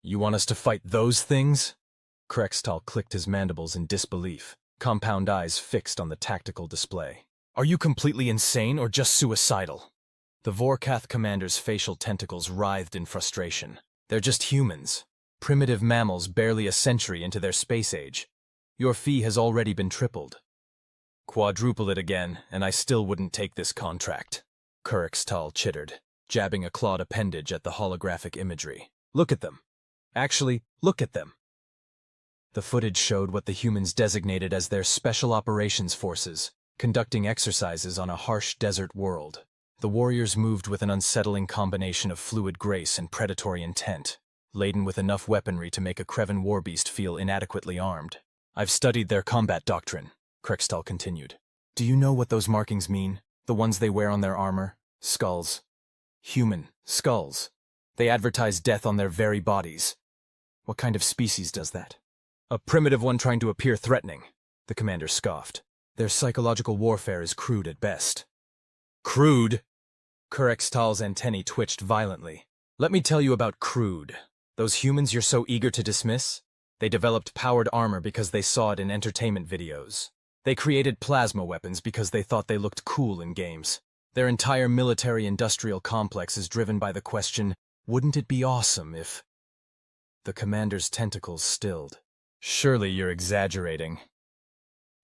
You want us to fight those things? Krrx'tal clicked his mandibles in disbelief, compound eyes fixed on the tactical display. Are you completely insane or just suicidal? The Vorkath commander's facial tentacles writhed in frustration. They're just humans. Primitive mammals barely a century into their space age. Your fee has already been tripled. Quadruple it again, and I still wouldn't take this contract, Krrx'tal chittered, jabbing a clawed appendage at the holographic imagery. Look at them. Actually, look at them. The footage showed what the humans designated as their Special Operations Forces, conducting exercises on a harsh desert world. The warriors moved with an unsettling combination of fluid grace and predatory intent, laden with enough weaponry to make a Krevan warbeast feel inadequately armed. I've studied their combat doctrine, Krrx'tal continued. Do you know what those markings mean? The ones they wear on their armor? Skulls. Human skulls. They advertise death on their very bodies. What kind of species does that? A primitive one trying to appear threatening, the commander scoffed. Their psychological warfare is crude at best. Crude? Krrx'tal's antennae twitched violently. Let me tell you about crude. Those humans you're so eager to dismiss? They developed powered armor because they saw it in entertainment videos. They created plasma weapons because they thought they looked cool in games. Their entire military-industrial complex is driven by the question, wouldn't it be awesome if... The commander's tentacles stilled. Surely you're exaggerating.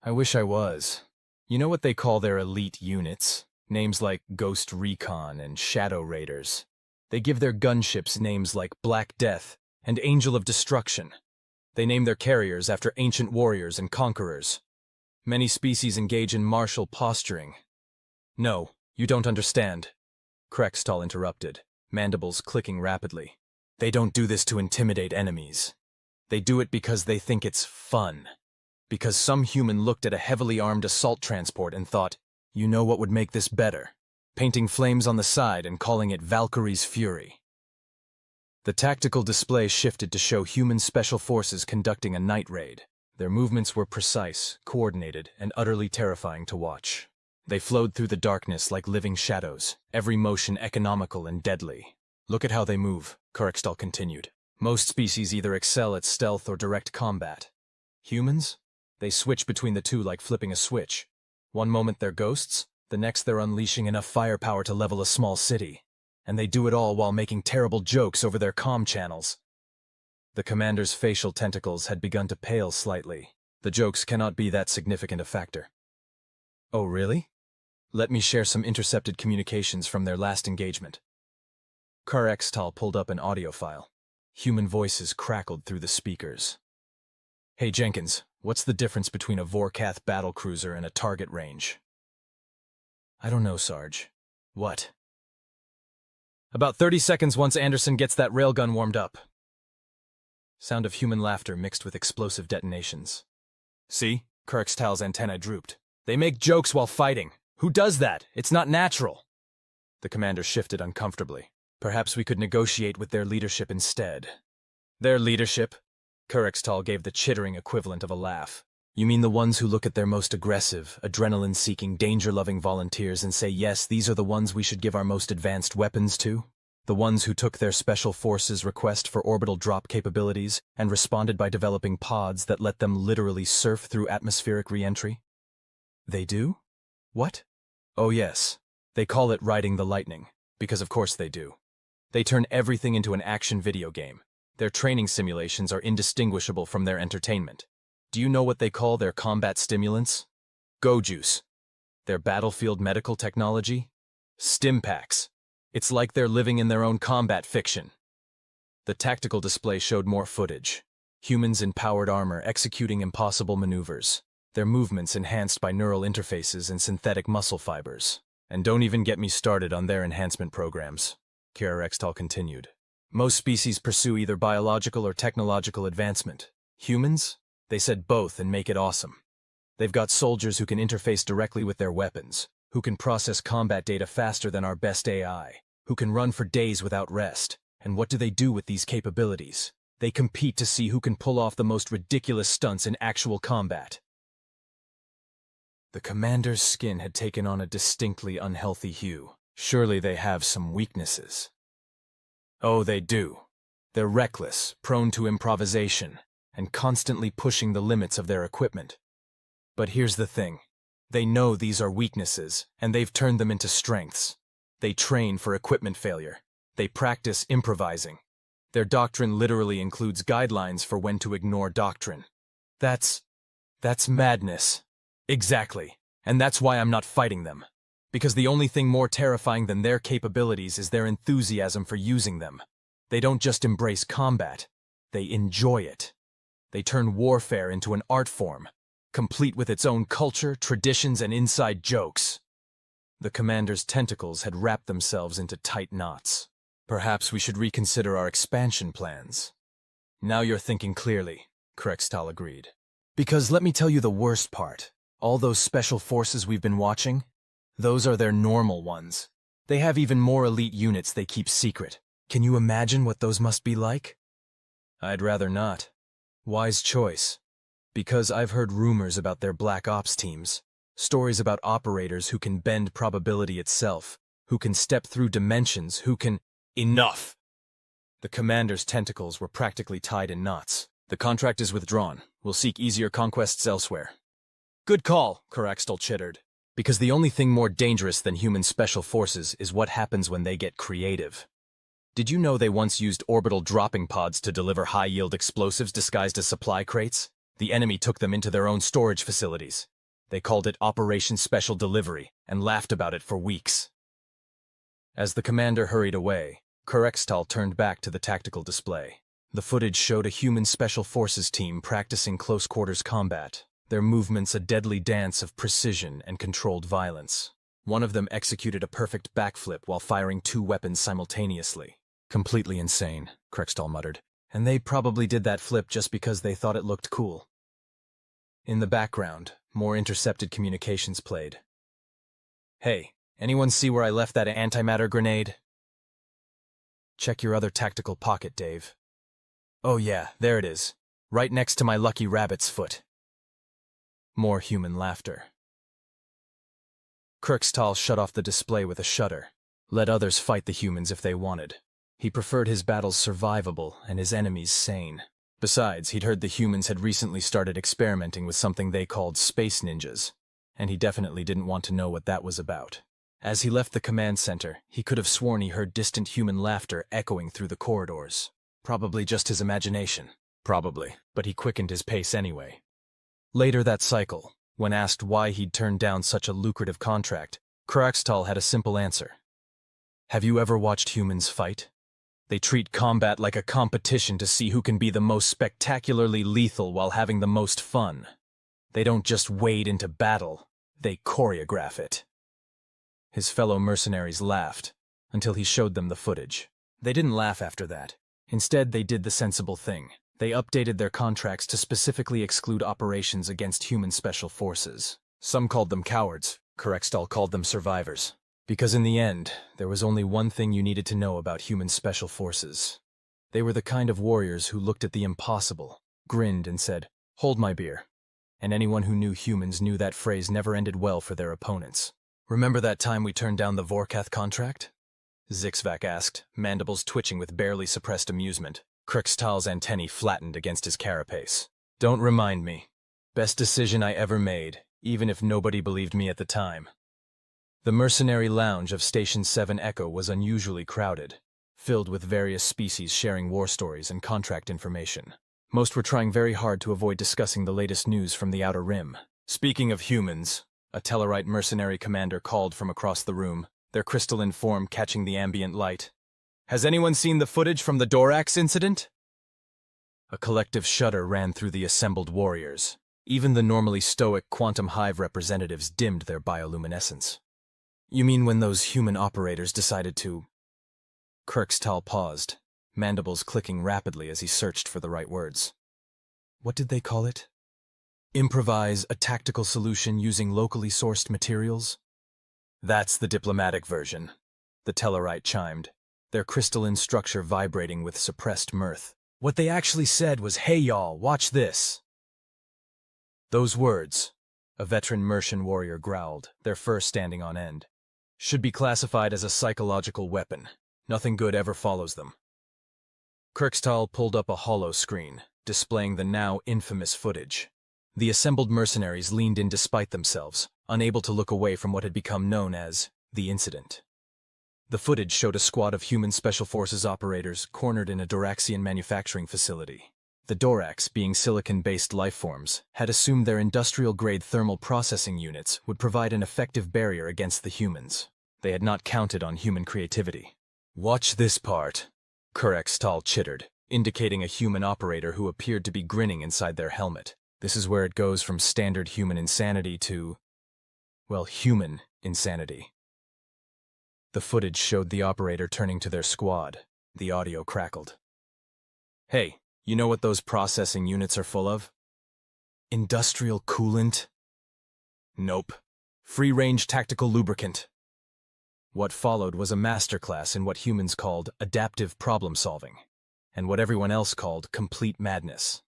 I wish I was. You know what they call their elite units? Names like Ghost Recon and Shadow Raiders. They give their gunships names like Black Death and Angel of Destruction. They name their carriers after ancient warriors and conquerors. Many species engage in martial posturing. No, you don't understand, Krrx'tal interrupted, mandibles clicking rapidly. They don't do this to intimidate enemies. They do it because they think it's fun. Because some human looked at a heavily armed assault transport and thought, you know what would make this better? Painting flames on the side and calling it Valkyrie's Fury. The tactical display shifted to show human special forces conducting a night raid. Their movements were precise, coordinated, and utterly terrifying to watch. They flowed through the darkness like living shadows, every motion economical and deadly. Look at how they move, Krrx'tal continued. Most species either excel at stealth or direct combat. Humans? They switch between the two like flipping a switch. One moment they're ghosts, the next they're unleashing enough firepower to level a small city. And they do it all while making terrible jokes over their comm channels. The commander's facial tentacles had begun to pale slightly. The jokes cannot be that significant a factor. Oh, really? Let me share some intercepted communications from their last engagement. Krrx'tal pulled up an audio file. Human voices crackled through the speakers. Hey Jenkins, what's the difference between a Vorkath battlecruiser and a target range? I don't know, Sarge. What? About 30 seconds once Anderson gets that railgun warmed up. Sound of human laughter mixed with explosive detonations. See? Krrx'tal's antennae drooped. They make jokes while fighting. Who does that? It's not natural. The commander shifted uncomfortably. Perhaps we could negotiate with their leadership instead. Their leadership? Krrx'tal gave the chittering equivalent of a laugh. You mean the ones who look at their most aggressive, adrenaline-seeking, danger-loving volunteers and say, yes, these are the ones we should give our most advanced weapons to? The ones who took their special forces' request for orbital drop capabilities and responded by developing pods that let them literally surf through atmospheric re-entry? They do? What? Oh yes. They call it riding the lightning, because of course they do. They turn everything into an action video game. Their training simulations are indistinguishable from their entertainment. Do you know what they call their combat stimulants? Go juice. Their battlefield medical technology? Stim packs. It's like they're living in their own combat fiction. The tactical display showed more footage. Humans in powered armor executing impossible maneuvers. Their movements enhanced by neural interfaces and synthetic muscle fibers. And don't even get me started on their enhancement programs, Krrx'tal continued. Most species pursue either biological or technological advancement. Humans? They said both and make it awesome. They've got soldiers who can interface directly with their weapons, who can process combat data faster than our best AI, who can run for days without rest. And what do they do with these capabilities? They compete to see who can pull off the most ridiculous stunts in actual combat. The commander's skin had taken on a distinctly unhealthy hue. Surely they have some weaknesses. Oh, they do. They're reckless, prone to improvisation, and constantly pushing the limits of their equipment. But here's the thing. They know these are weaknesses, and they've turned them into strengths. They train for equipment failure. They practice improvising. Their doctrine literally includes guidelines for when to ignore doctrine. That's madness. Exactly. And that's why I'm not fighting them. Because the only thing more terrifying than their capabilities is their enthusiasm for using them. They don't just embrace combat. They enjoy it. They turn warfare into an art form, complete with its own culture, traditions, and inside jokes. The commander's tentacles had wrapped themselves into tight knots. Perhaps we should reconsider our expansion plans. Now you're thinking clearly, Krrx'tal agreed. Because let me tell you the worst part. All those special forces we've been watching, those are their normal ones. They have even more elite units they keep secret. Can you imagine what those must be like? I'd rather not. Wise choice. Because I've heard rumors about their Black Ops teams. Stories about operators who can bend probability itself, who can step through dimensions, who can... Enough! The commander's tentacles were practically tied in knots. The contract is withdrawn. We'll seek easier conquests elsewhere. Good call, Krrx'tal chittered. Because the only thing more dangerous than human special forces is what happens when they get creative. Did you know they once used orbital dropping pods to deliver high-yield explosives disguised as supply crates? The enemy took them into their own storage facilities. They called it Operation Special Delivery and laughed about it for weeks. As the commander hurried away, Krrx'tal turned back to the tactical display. The footage showed a human special forces team practicing close-quarters combat, their movements a deadly dance of precision and controlled violence. One of them executed a perfect backflip while firing 2 weapons simultaneously. Completely insane, Krrx'tal muttered. And they probably did that flip just because they thought it looked cool. In the background, more intercepted communications played. Hey, anyone see where I left that antimatter grenade? Check your other tactical pocket, Dave. Oh yeah, there it is. Right next to my lucky rabbit's foot. More human laughter. Krrx'tal shut off the display with a shudder. Let others fight the humans if they wanted. He preferred his battles survivable and his enemies sane. Besides, he'd heard the humans had recently started experimenting with something they called space ninjas, and he definitely didn't want to know what that was about. As he left the command center, he could have sworn he heard distant human laughter echoing through the corridors. Probably just his imagination. Probably, but he quickened his pace anyway. Later that cycle, when asked why he'd turned down such a lucrative contract, Krrx'tal had a simple answer. Have you ever watched humans fight? They treat combat like a competition to see who can be the most spectacularly lethal while having the most fun. They don't just wade into battle, they choreograph it. His fellow mercenaries laughed, until he showed them the footage. They didn't laugh after that. Instead, they did the sensible thing. They updated their contracts to specifically exclude operations against human special forces. Some called them cowards. Krrx'tal called them survivors. Because in the end, there was only one thing you needed to know about human special forces. They were the kind of warriors who looked at the impossible, grinned and said, "Hold my beer." And anyone who knew humans knew that phrase never ended well for their opponents. Remember that time we turned down the Vorkath contract? Zixvac asked, mandibles twitching with barely suppressed amusement. Krrx'tal's antennae flattened against his carapace. Don't remind me. Best decision I ever made, even if nobody believed me at the time. The mercenary lounge of Station 7 Echo was unusually crowded, filled with various species sharing war stories and contract information. Most were trying very hard to avoid discussing the latest news from the Outer Rim. Speaking of humans, a Tellarite mercenary commander called from across the room, their crystalline form catching the ambient light. Has anyone seen the footage from the Dorax Incident? A collective shudder ran through the assembled warriors. Even the normally stoic Quantum Hive representatives dimmed their bioluminescence. You mean when those human operators decided to... Krrx'tal paused, mandibles clicking rapidly as he searched for the right words. What did they call it? Improvise a tactical solution using locally sourced materials? That's the diplomatic version, the Tellarite chimed, their crystalline structure vibrating with suppressed mirth. What they actually said was, "Hey y'all, watch this." Those words, a veteran Mercian warrior growled, their fur standing on end, should be classified as a psychological weapon. Nothing good ever follows them. Krrx'tal pulled up a hollow screen, displaying the now infamous footage. The assembled mercenaries leaned in despite themselves, unable to look away from what had become known as the incident. The footage showed a squad of human special forces operators cornered in a Doraxian manufacturing facility. The Dorax, being silicon-based lifeforms, had assumed their industrial-grade thermal processing units would provide an effective barrier against the humans. They had not counted on human creativity. "Watch this part," Krrx'tal chittered, indicating a human operator who appeared to be grinning inside their helmet. This is where it goes from standard human insanity to, well, human insanity. The footage showed the operator turning to their squad. The audio crackled. "Hey, you know what those processing units are full of? Industrial coolant? Nope. Free-range tactical lubricant." What followed was a masterclass in what humans called adaptive problem-solving, and what everyone else called complete madness.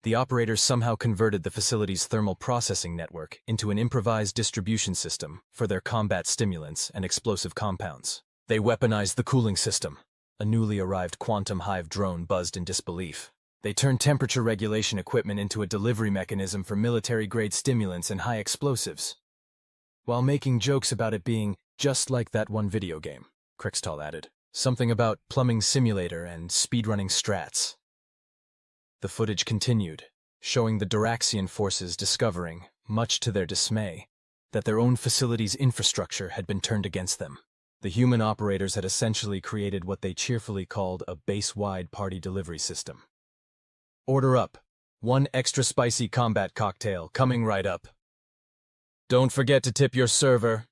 The operators somehow converted the facility's thermal processing network into an improvised distribution system for their combat stimulants and explosive compounds. They weaponized the cooling system. A newly arrived quantum hive drone buzzed in disbelief. They turned temperature regulation equipment into a delivery mechanism for military-grade stimulants and high explosives, while making jokes about it being just like that one video game, Krrx'tal added. Something about plumbing simulator and speedrunning strats. The footage continued, showing the Doraxian forces discovering, much to their dismay, that their own facility's infrastructure had been turned against them. The human operators had essentially created what they cheerfully called a base-wide party delivery system. "Order up. 1 extra spicy combat cocktail, coming right up. Don't forget to tip your server."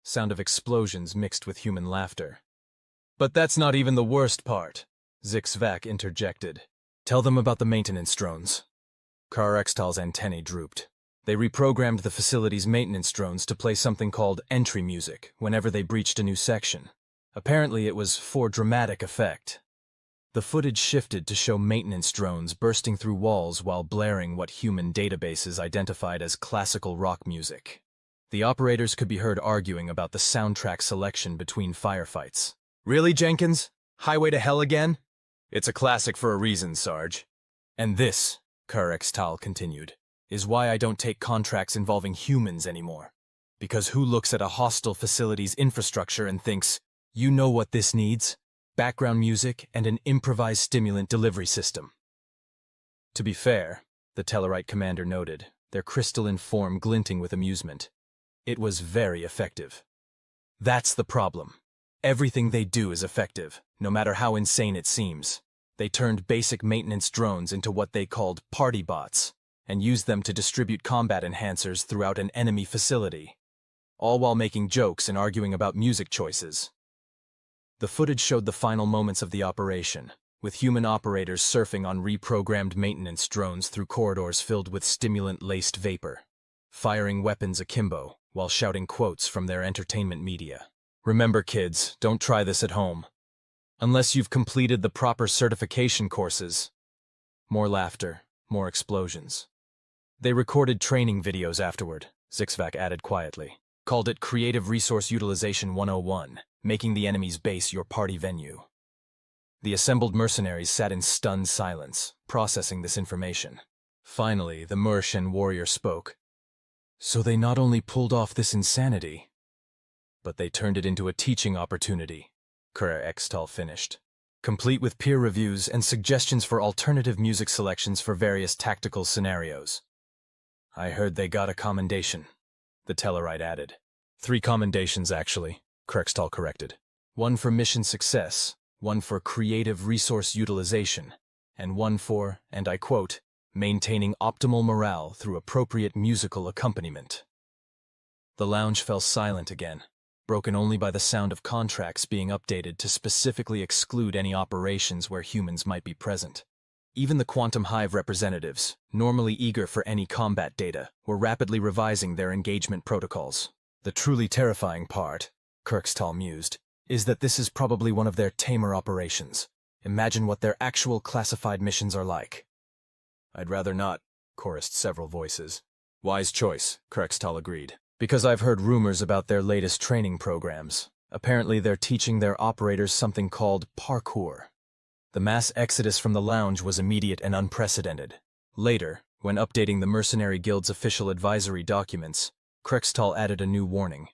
Sound of explosions mixed with human laughter. "But that's not even the worst part," Zixvac interjected. "Tell them about the maintenance drones." Krrx'tal's antennae drooped. They reprogrammed the facility's maintenance drones to play something called entry music whenever they breached a new section. Apparently it was for dramatic effect. The footage shifted to show maintenance drones bursting through walls while blaring what human databases identified as classical rock music. The operators could be heard arguing about the soundtrack selection between firefights. "Really, Jenkins? Highway to Hell again? It's a classic for a reason, Sarge. And this," Krrx'tal continued, "is why I don't take contracts involving humans anymore. Because who looks at a hostile facility's infrastructure and thinks, you know what this needs? Background music and an improvised stimulant delivery system." To be fair, the Tellarite commander noted, their crystalline form glinting with amusement. It was very effective. That's the problem. Everything they do is effective, no matter how insane it seems. They turned basic maintenance drones into what they called party bots, and used them to distribute combat enhancers throughout an enemy facility, all while making jokes and arguing about music choices. The footage showed the final moments of the operation, with human operators surfing on reprogrammed maintenance drones through corridors filled with stimulant-laced vapor, firing weapons akimbo while shouting quotes from their entertainment media. "Remember, kids, don't try this at home. Unless you've completed the proper certification courses." More laughter, more explosions. "They recorded training videos afterward," Zixvac added quietly. "Called it Creative Resource Utilization 101, making the enemy's base your party venue." The assembled mercenaries sat in stunned silence, processing this information. Finally, the Mercian warrior spoke. "So they not only pulled off this insanity, but they turned it into a teaching opportunity," Krrx'tal finished, "complete with peer reviews and suggestions for alternative music selections for various tactical scenarios." "I heard they got a commendation," the Tellarite added. "3 commendations, actually," Krrx'tal corrected. "1 for mission success, 1 for creative resource utilization, and 1 for, and I quote, maintaining optimal morale through appropriate musical accompaniment." The lounge fell silent again, broken only by the sound of contracts being updated to specifically exclude any operations where humans might be present. Even the Quantum Hive representatives, normally eager for any combat data, were rapidly revising their engagement protocols. "The truly terrifying part," Krrx'tal mused, "is that this is probably one of their tamer operations. Imagine what their actual classified missions are like." "I'd rather not," chorused several voices. "Wise choice," Krrx'tal agreed. "Because I've heard rumors about their latest training programs. Apparently they're teaching their operators something called parkour." The mass exodus from the lounge was immediate and unprecedented. Later, when updating the Mercenary Guild's official advisory documents, Krrx'tal added a new warning.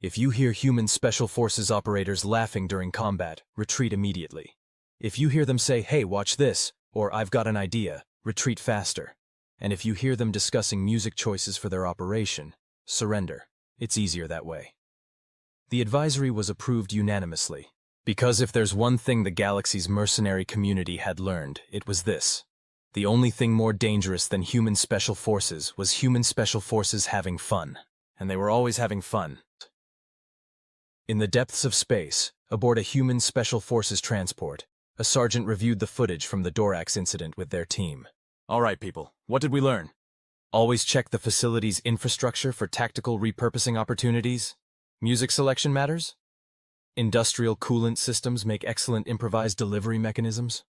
If you hear human special forces operators laughing during combat, retreat immediately. If you hear them say, "Hey, watch this," or "I've got an idea," retreat faster. And if you hear them discussing music choices for their operation, surrender. It's easier that way. The advisory was approved unanimously, because if there's one thing the galaxy's mercenary community had learned, it was this. The only thing more dangerous than human special forces was human special forces having fun. And they were always having fun. In the depths of space, aboard a human special forces transport, a sergeant reviewed the footage from the Dorax Incident with their team. All right, people, what did we learn? Always check the facility's infrastructure for tactical repurposing opportunities. Music selection matters. Industrial coolant systems make excellent improvised delivery mechanisms.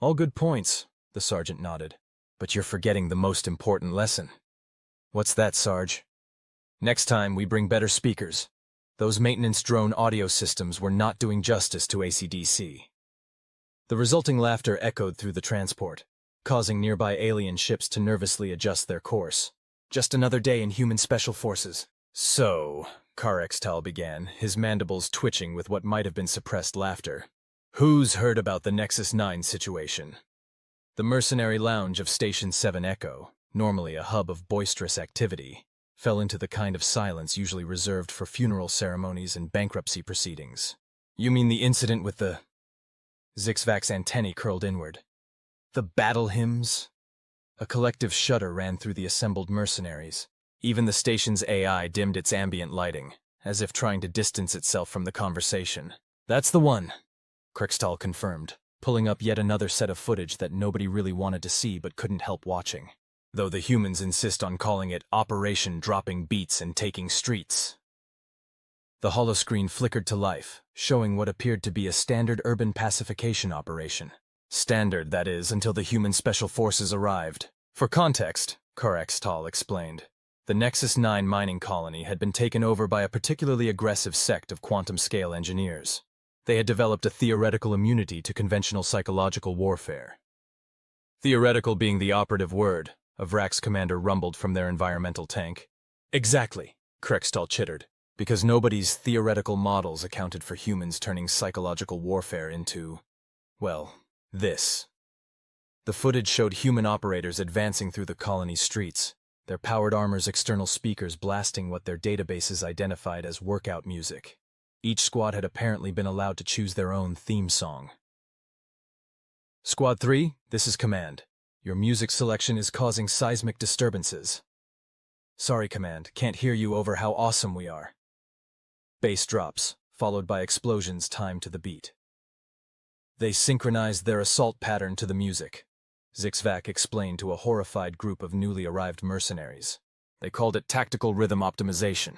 All good points, the sergeant nodded. But you're forgetting the most important lesson. What's that, Sarge? Next time, we bring better speakers. Those maintenance drone audio systems were not doing justice to AC/DC. The resulting laughter echoed through the transport, causing nearby alien ships to nervously adjust their course. Just another day in human special forces. So, Krrx'tal began, his mandibles twitching with what might have been suppressed laughter. Who's heard about the Nexus 9 situation? The mercenary lounge of Station 7 Echo, normally a hub of boisterous activity, fell into the kind of silence usually reserved for funeral ceremonies and bankruptcy proceedings. You mean the incident with the... Zixvak's antennae curled inward. The battle hymns? A collective shudder ran through the assembled mercenaries. Even the station's AI dimmed its ambient lighting, as if trying to distance itself from the conversation. That's the one, Krrx'tal confirmed, pulling up yet another set of footage that nobody really wanted to see but couldn't help watching. Though the humans insist on calling it Operation Dropping Beats and Taking Streets. The holoscreen flickered to life, showing what appeared to be a standard urban pacification operation. Standard, that is, until the human special forces arrived. For context, Krrx'tal explained, the Nexus 9 mining colony had been taken over by a particularly aggressive sect of quantum-scale engineers. They had developed a theoretical immunity to conventional psychological warfare. Theoretical being the operative word, a Vrax commander rumbled from their environmental tank. Exactly, Krrx'tal chittered, because nobody's theoretical models accounted for humans turning psychological warfare into, well, this. The footage showed human operators advancing through the colony's streets, their powered armor's external speakers blasting what their databases identified as workout music. Each squad had apparently been allowed to choose their own theme song. Squad 3, this is Command. Your music selection is causing seismic disturbances. Sorry, Command, can't hear you over how awesome we are. Bass drops, followed by explosions timed to the beat. They synchronized their assault pattern to the music, Zixvak explained to a horrified group of newly arrived mercenaries. They called it tactical rhythm optimization.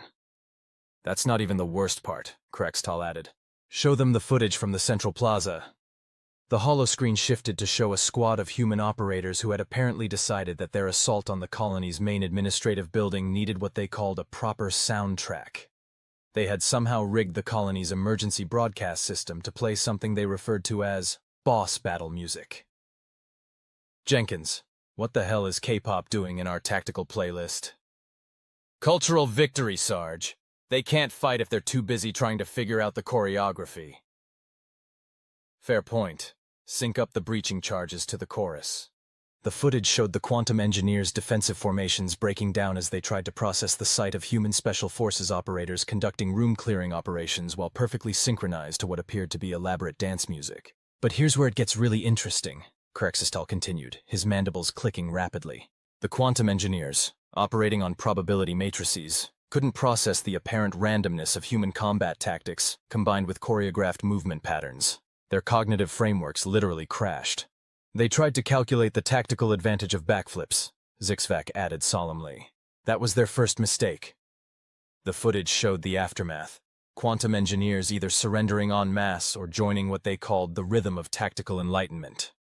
That's not even the worst part, Krrx'tal added. Show them the footage from the central plaza. The holoscreen shifted to show a squad of human operators who had apparently decided that their assault on the colony's main administrative building needed what they called a proper soundtrack. They had somehow rigged the colony's emergency broadcast system to play something they referred to as boss battle music. Jenkins, what the hell is K-pop doing in our tactical playlist? Cultural victory, Sarge. They can't fight if they're too busy trying to figure out the choreography. Fair point. Sync up the breaching charges to the chorus. The footage showed the quantum engineers' defensive formations breaking down as they tried to process the sight of human special forces operators conducting room-clearing operations while perfectly synchronized to what appeared to be elaborate dance music. But here's where it gets really interesting, Krrx'tal continued, his mandibles clicking rapidly. The quantum engineers, operating on probability matrices, couldn't process the apparent randomness of human combat tactics combined with choreographed movement patterns. Their cognitive frameworks literally crashed. They tried to calculate the tactical advantage of backflips, Zixvak added solemnly. That was their first mistake. The footage showed the aftermath. Quantum engineers either surrendering en masse or joining what they called the rhythm of tactical enlightenment.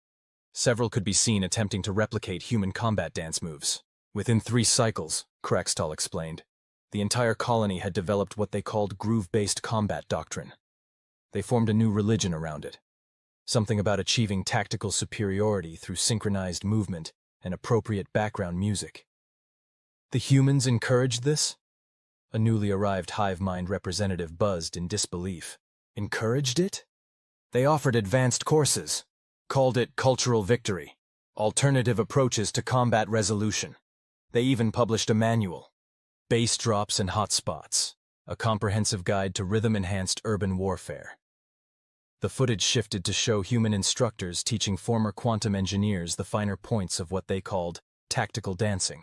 Several could be seen attempting to replicate human combat dance moves. Within 3 cycles, Krrx'tal explained, the entire colony had developed what they called groove-based combat doctrine. They formed a new religion around it. Something about achieving tactical superiority through synchronized movement and appropriate background music. The humans encouraged this? A newly arrived hive mind representative buzzed in disbelief. Encouraged it? They offered advanced courses, called it cultural victory, alternative approaches to combat resolution. They even published a manual, Base Drops and Hotspots, a comprehensive guide to rhythm-enhanced urban warfare. The footage shifted to show human instructors teaching former quantum engineers the finer points of what they called tactical dancing.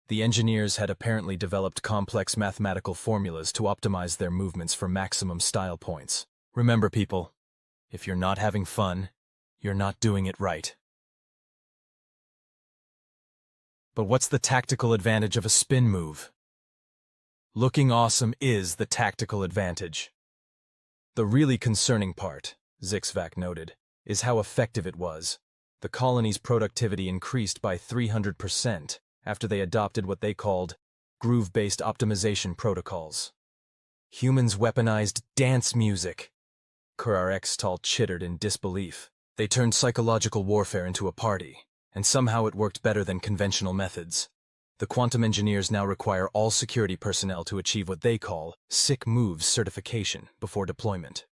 The engineers had apparently developed complex mathematical formulas to optimize their movements for maximum style points. Remember, people, if you're not having fun, you're not doing it right. But what's the tactical advantage of a spin move? Looking awesome is the tactical advantage. The really concerning part, Zixvac noted, is how effective it was. The colony's productivity increased by 300% after they adopted what they called groove-based optimization protocols. Humans weaponized dance music. Krrx'tal chittered in disbelief. They turned psychological warfare into a party, and somehow it worked better than conventional methods. The quantum engineers now require all security personnel to achieve what they call sick moves certification before deployment.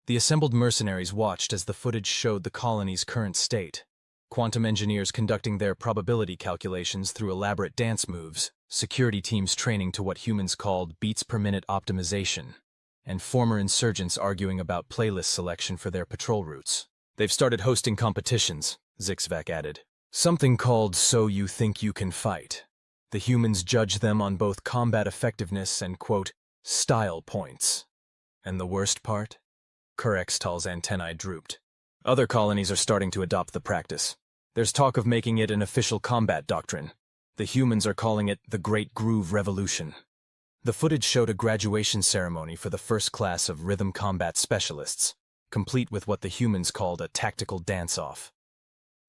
The assembled mercenaries watched as the footage showed the colony's current state. Quantum engineers conducting their probability calculations through elaborate dance moves, security teams training to what humans called beats per minute optimization, and former insurgents arguing about playlist selection for their patrol routes. They've started hosting competitions, Zixvac added. Something called So You Think You Can Fight. The humans judge them on both combat effectiveness and, quote, style points. And the worst part? Krrx'tal's antennae drooped. Other colonies are starting to adopt the practice. There's talk of making it an official combat doctrine. The humans are calling it the Great Groove Revolution. The footage showed a graduation ceremony for the first class of rhythm combat specialists, complete with what the humans called a tactical dance-off.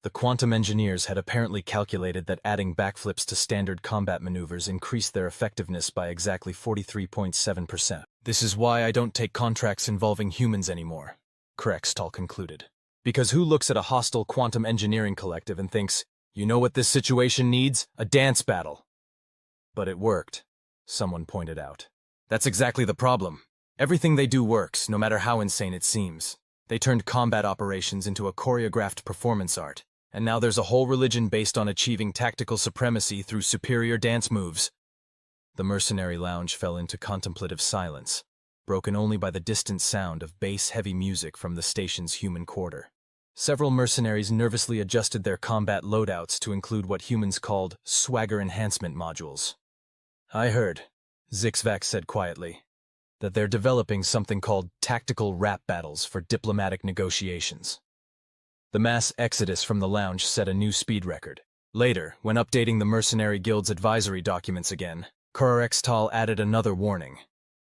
The quantum engineers had apparently calculated that adding backflips to standard combat maneuvers increased their effectiveness by exactly 43.7%. This is why I don't take contracts involving humans anymore, Krrx'tal concluded. Because who looks at a hostile quantum engineering collective and thinks, you know what this situation needs? A dance battle. But it worked, someone pointed out. That's exactly the problem. Everything they do works, no matter how insane it seems. They turned combat operations into a choreographed performance art. And now there's a whole religion based on achieving tactical supremacy through superior dance moves. The mercenary lounge fell into contemplative silence, broken only by the distant sound of bass-heavy music from the station's human quarter. Several mercenaries nervously adjusted their combat loadouts to include what humans called swagger enhancement modules. I heard, Zixvac said quietly, that they're developing something called tactical rap battles for diplomatic negotiations. The mass exodus from the lounge set a new speed record. Later, when updating the Mercenary Guild's advisory documents again, Krrx'tal added another warning.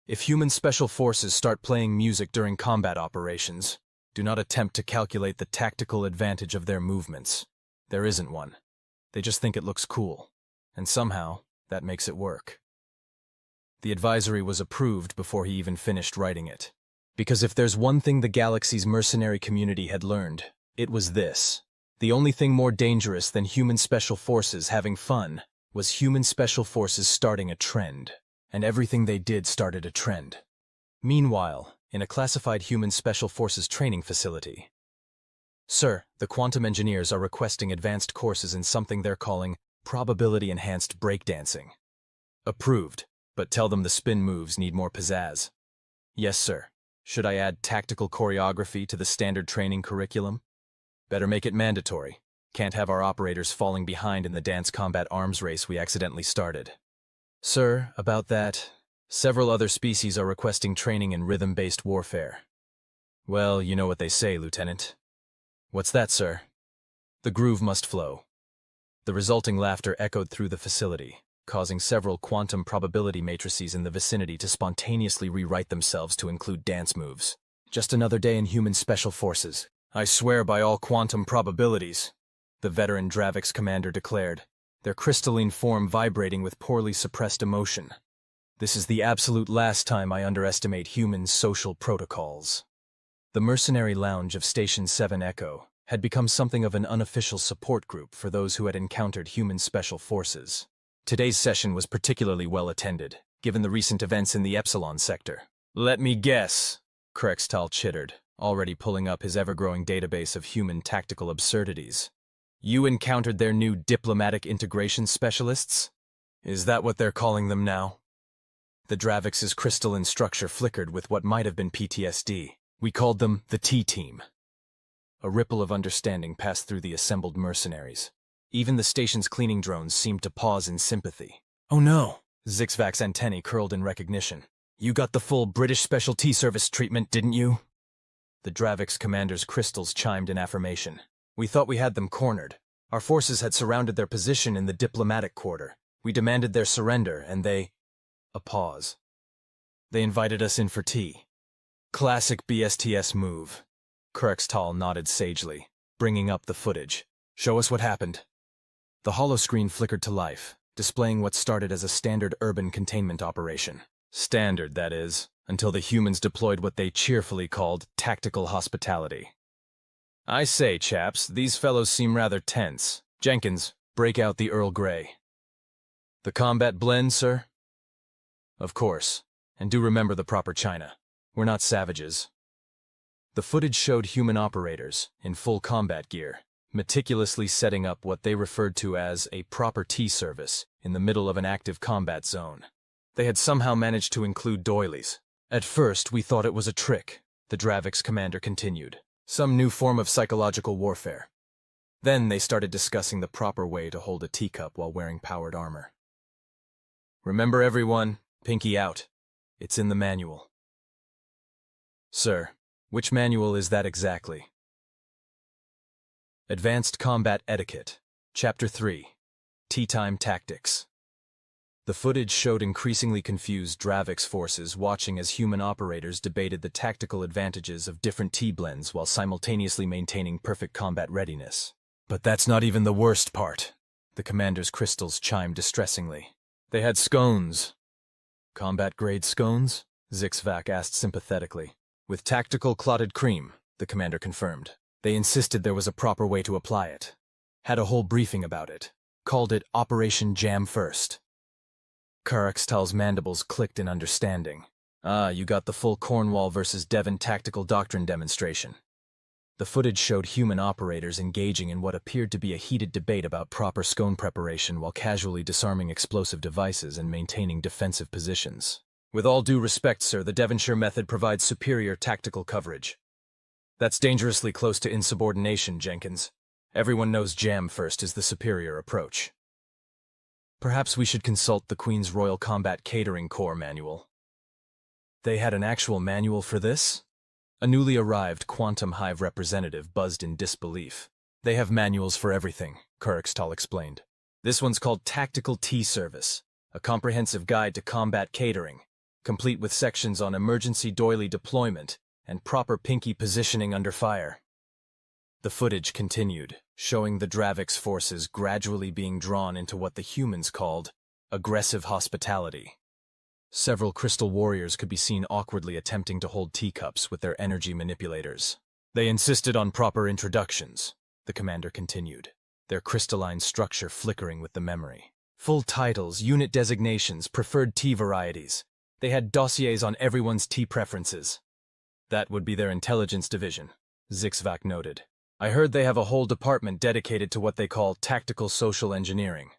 If human special forces start playing music during combat operations, do not attempt to calculate the tactical advantage of their movements. There isn't one. They just think it looks cool, and somehow, that makes it work. The advisory was approved before he even finished writing it. Because if there's one thing the galaxy's mercenary community had learned, it was this. The only thing more dangerous than human special forces having fun was human special forces starting a trend. And everything they did started a trend. Meanwhile, in a classified human special forces training facility. Sir, the quantum engineers are requesting advanced courses in something they're calling probability-enhanced breakdancing. Approved, but tell them the spin moves need more pizzazz. Yes, sir. Should I add tactical choreography to the standard training curriculum? Better make it mandatory. Can't have our operators falling behind in the dance combat arms race we accidentally started. Sir, about that, several other species are requesting training in rhythm-based warfare. Well, you know what they say, Lieutenant. What's that, sir? The groove must flow. The resulting laughter echoed through the facility, causing several quantum probability matrices in the vicinity to spontaneously rewrite themselves to include dance moves. Just another day in human special forces. I swear by all quantum probabilities, the veteran Dravix commander declared, their crystalline form vibrating with poorly suppressed emotion. This is the absolute last time I underestimate human social protocols. The mercenary lounge of Station 7 Echo had become something of an unofficial support group for those who had encountered human special forces. Today's session was particularly well attended, given the recent events in the Epsilon sector. "Let me guess," Krrx'tal chittered, already pulling up his ever-growing database of human tactical absurdities. "You encountered their new diplomatic integration specialists? Is that what they're calling them now?" The Dravix's crystalline structure flickered with what might have been PTSD. "We called them the T-Team." A ripple of understanding passed through the assembled mercenaries. Even the station's cleaning drones seemed to pause in sympathy. "Oh no!" Zixvak's antennae curled in recognition. "You got the full British Special T-Service treatment, didn't you?" The Dravix commander's crystals chimed in affirmation. "We thought we had them cornered. Our forces had surrounded their position in the diplomatic quarter. We demanded their surrender, and they—" A pause. "They invited us in for tea." "Classic BSTS move." Krrx'tal nodded sagely, bringing up the footage. "Show us what happened." The holoscreen flickered to life, displaying what started as a standard urban containment operation. Standard, that is, until the humans deployed what they cheerfully called tactical hospitality. "I say, chaps, these fellows seem rather tense. Jenkins, break out the Earl Grey." "The combat blend, sir?" "Of course. And do remember the proper china. We're not savages." The footage showed human operators, in full combat gear, meticulously setting up what they referred to as a proper T-service in the middle of an active combat zone. They had somehow managed to include doilies. "At first, we thought it was a trick," the Dravix commander continued. "Some new form of psychological warfare. Then they started discussing the proper way to hold a teacup while wearing powered armor. Remember, everyone, pinky out. It's in the manual." "Sir, which manual is that exactly?" Advanced Combat Etiquette, Chapter 3, Tea Time Tactics. The footage showed increasingly confused Dravix forces watching as human operators debated the tactical advantages of different T-blends while simultaneously maintaining perfect combat readiness. "But that's not even the worst part," the commander's crystals chimed distressingly. "They had scones." "Combat-grade scones?" Zixvak asked sympathetically. "With tactical clotted cream," the commander confirmed. "They insisted there was a proper way to apply it. Had a whole briefing about it. Called it Operation Jam First." Krrx'tal's mandibles clicked in understanding. "Ah, you got the full Cornwall versus Devon tactical doctrine demonstration." The footage showed human operators engaging in what appeared to be a heated debate about proper scone preparation while casually disarming explosive devices and maintaining defensive positions. "With all due respect, sir, the Devonshire method provides superior tactical coverage." "That's dangerously close to insubordination, Jenkins. Everyone knows Jam First is the superior approach." "Perhaps we should consult the Queen's Royal Combat Catering Corps manual." "They had an actual manual for this?" A newly arrived Quantum Hive representative buzzed in disbelief. "They have manuals for everything," Krrx'tal explained. "This one's called Tactical Tea Service, a comprehensive guide to combat catering, complete with sections on emergency doily deployment and proper pinky positioning under fire." The footage continued, showing the Dravix forces gradually being drawn into what the humans called aggressive hospitality. Several crystal warriors could be seen awkwardly attempting to hold teacups with their energy manipulators. "They insisted on proper introductions," the commander continued, their crystalline structure flickering with the memory. "Full titles, unit designations, preferred tea varieties. They had dossiers on everyone's tea preferences." "That would be their intelligence division," Zixvak noted. "I heard they have a whole department dedicated to what they call tactical social engineering."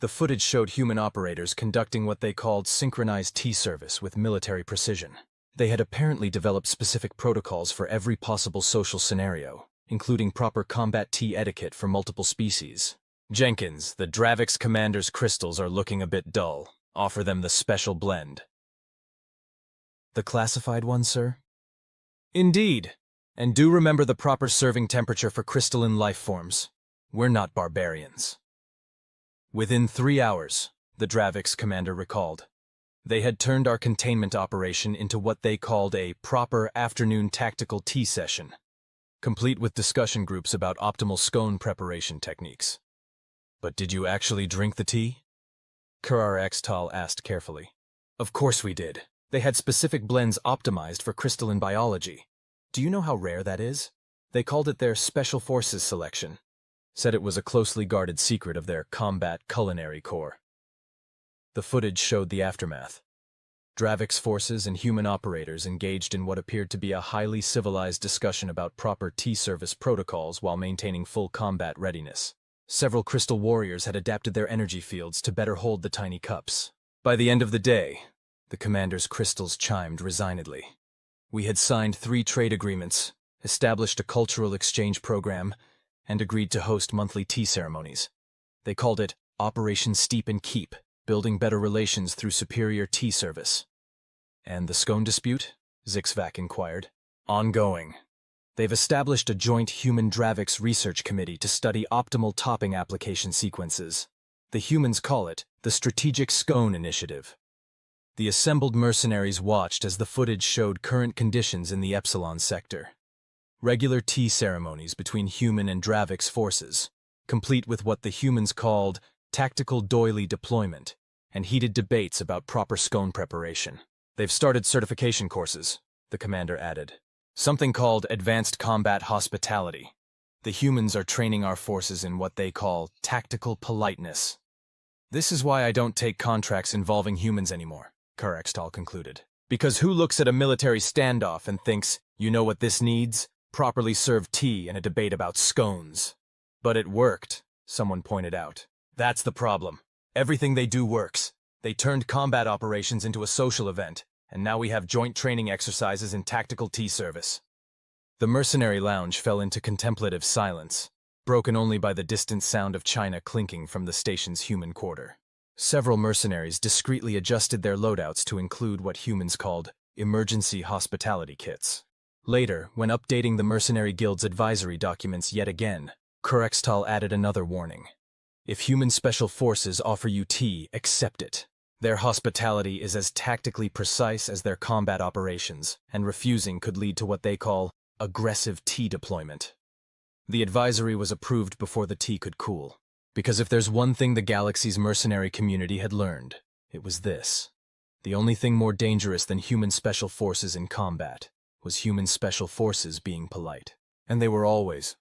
The footage showed human operators conducting what they called synchronized tea service with military precision. They had apparently developed specific protocols for every possible social scenario, including proper combat tea etiquette for multiple species. "Jenkins, the Dravix commander's crystals are looking a bit dull. Offer them the special blend." "The classified one, sir?" "Indeed. And do remember the proper serving temperature for crystalline life forms. We're not barbarians." Within 3 hours, the Dravix commander recalled, they had turned our containment operation into what they called a proper afternoon tactical tea session, complete with discussion groups about optimal scone preparation techniques. "But did you actually drink the tea?" Krrx'tal asked carefully. "Of course we did. They had specific blends optimized for crystalline biology. Do you know how rare that is? They called it their Special Forces selection. Said it was a closely guarded secret of their combat culinary corps. The footage showed the aftermath. Dorax forces and human operators engaged in what appeared to be a highly civilized discussion about proper T-service protocols while maintaining full combat readiness. Several Krrx'tal warriors had adapted their energy fields to better hold the tiny cups. By the end of the day, the commander's crystals chimed resignedly. We had signed 3 trade agreements, established a cultural exchange program, and agreed to host monthly tea ceremonies. They called it Operation Steep and Keep, building better relations through superior tea service. And the scone dispute? Zixvac inquired. Ongoing. They've established a joint human Dorax research committee to study optimal topping application sequences. The humans call it the Strategic Scone Initiative. The assembled mercenaries watched as the footage showed current conditions in the Epsilon sector. Regular tea ceremonies between human and Dorax forces, complete with what the humans called tactical doily deployment, and heated debates about proper scone preparation. They've started certification courses, the commander added. Something called Advanced Combat Hospitality. The humans are training our forces in what they call tactical politeness. This is why I don't take contracts involving humans anymore, Krrx'tal concluded. Because who looks at a military standoff and thinks, you know what this needs? Properly served tea and a debate about scones. But it worked, someone pointed out. That's the problem. Everything they do works. They turned combat operations into a social event, and now we have joint training exercises in tactical tea service. The mercenary lounge fell into contemplative silence, broken only by the distant sound of china clinking from the station's human quarter. Several mercenaries discreetly adjusted their loadouts to include what humans called emergency hospitality kits. Later, when updating the Mercenary Guild's advisory documents yet again, Krrx'tal added another warning. If human special forces offer you tea, accept it. Their hospitality is as tactically precise as their combat operations, and refusing could lead to what they call aggressive tea deployment. The advisory was approved before the tea could cool, because if there's one thing the galaxy's mercenary community had learned, it was this. The only thing more dangerous than human special forces in combat was human special forces being polite. And they were always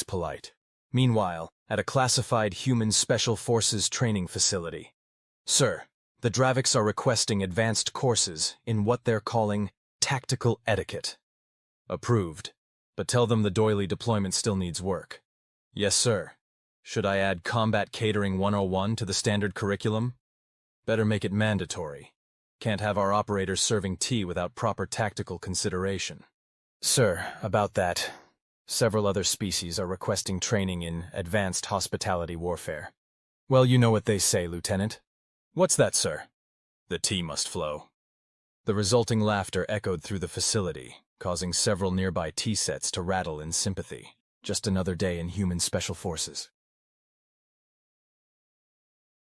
polite. Meanwhile, at a classified human special forces training facility. Sir, the Dorax are requesting advanced courses in what they're calling tactical etiquette. Approved. But tell them the doily deployment still needs work. Yes, sir. Should I add Combat Catering 101 to the standard curriculum? Better make it mandatory. Can't have our operators serving tea without proper tactical consideration. Sir, about that. Several other species are requesting training in advanced hospitality warfare. Well, you know what they say, Lieutenant. What's that, sir? The tea must flow. The resulting laughter echoed through the facility, causing several nearby tea sets to rattle in sympathy. Just another day in human special forces.